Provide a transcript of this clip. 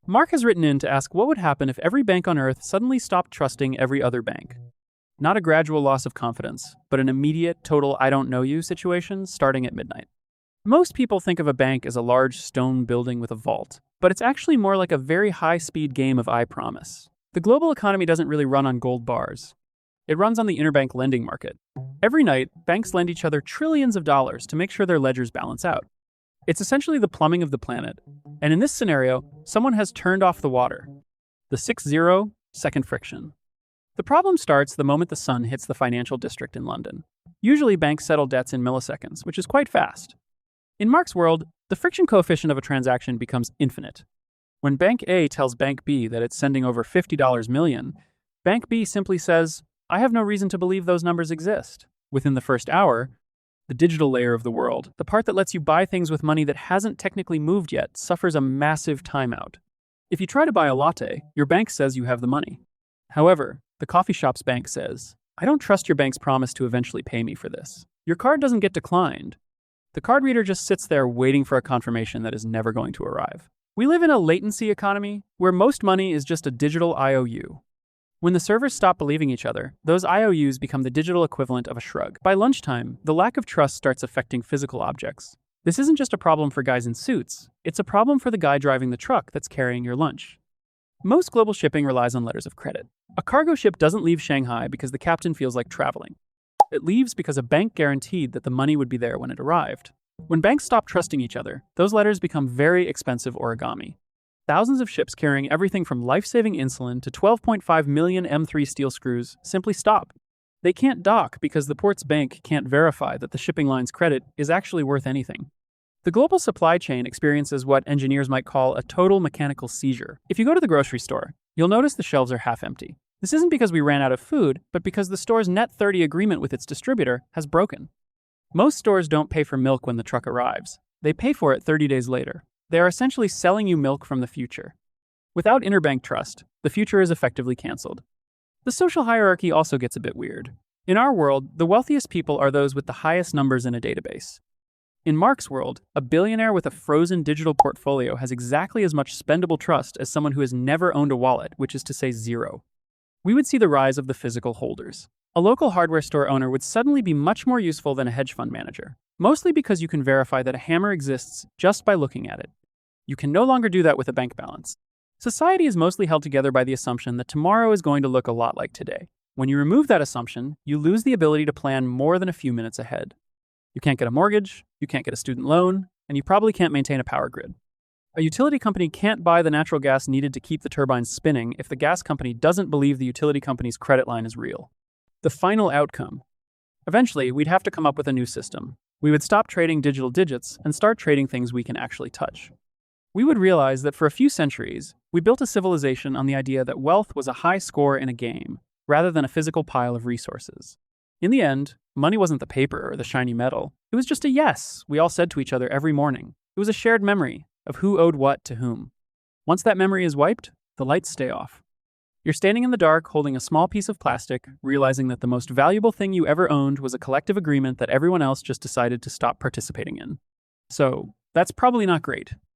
Mark has written in to ask what would happen if every bank on Earth suddenly stopped trusting every other bank. Not a gradual loss of confidence, but an immediate, total I don't know you situation starting at midnight. Most people think of a bank as a large stone building with a vault, but it's actually more like a very high-speed game of I promise. The global economy doesn't really run on gold bars. It runs on the interbank lending market. Every night, banks lend each other trillions of dollars to make sure their ledgers balance out. It's essentially the plumbing of the planet. And in this scenario, someone has turned off the water. The 6-0-second friction. The problem starts the moment the sun hits the financial district in London. Usually, banks settle debts in milliseconds, which is quite fast. In Mark's world, the friction coefficient of a transaction becomes infinite. When Bank A tells Bank B that it's sending over $50 million, Bank B simply says, I have no reason to believe those numbers exist. Within the first hour, the digital layer of the world, the part that lets you buy things with money that hasn't technically moved yet, suffers a massive timeout. If you try to buy a latte, your bank says you have the money. However, the coffee shop's bank says, I don't trust your bank's promise to eventually pay me for this. Your card doesn't get declined. The card reader just sits there waiting for a confirmation that is never going to arrive. We live in a latency economy where most money is just a digital IOU. When the servers stop believing each other, those IOUs become the digital equivalent of a shrug. By lunchtime, the lack of trust starts affecting physical objects. This isn't just a problem for guys in suits, it's a problem for the guy driving the truck that's carrying your lunch. Most global shipping relies on letters of credit. A cargo ship doesn't leave Shanghai because the captain feels like traveling. It leaves because a bank guaranteed that the money would be there when it arrived. When banks stop trusting each other, those letters become very expensive origami. Thousands of ships carrying everything from life-saving insulin to 12.5 million M3 steel screws simply stop. They can't dock because the port's bank can't verify that the shipping line's credit is actually worth anything. The global supply chain experiences what engineers might call a total mechanical seizure. If you go to the grocery store, you'll notice the shelves are half empty. This isn't because we ran out of food, but because the store's net 30 agreement with its distributor has broken. Most stores don't pay for milk when the truck arrives. They pay for it 30 days later. They are essentially selling you milk from the future. Without interbank trust, the future is effectively canceled. The social hierarchy also gets a bit weird. In our world, the wealthiest people are those with the highest numbers in a database. In Mark's world, a billionaire with a frozen digital portfolio has exactly as much spendable trust as someone who has never owned a wallet, which is to say zero. We would see the rise of the physical holders. A local hardware store owner would suddenly be much more useful than a hedge fund manager, mostly because you can verify that a hammer exists just by looking at it. You can no longer do that with a bank balance. Society is mostly held together by the assumption that tomorrow is going to look a lot like today. When you remove that assumption, you lose the ability to plan more than a few minutes ahead. You can't get a mortgage, you can't get a student loan, and you probably can't maintain a power grid. A utility company can't buy the natural gas needed to keep the turbines spinning if the gas company doesn't believe the utility company's credit line is real. The final outcome. Eventually, we'd have to come up with a new system. We would stop trading digital digits and start trading things we can actually touch. We would realize that for a few centuries, we built a civilization on the idea that wealth was a high score in a game, rather than a physical pile of resources. In the end, money wasn't the paper or the shiny metal. It was just a yes we all said to each other every morning. It was a shared memory of who owed what to whom. Once that memory is wiped, the lights stay off. You're standing in the dark holding a small piece of plastic, realizing that the most valuable thing you ever owned was a collective agreement that everyone else just decided to stop participating in. So, that's probably not great.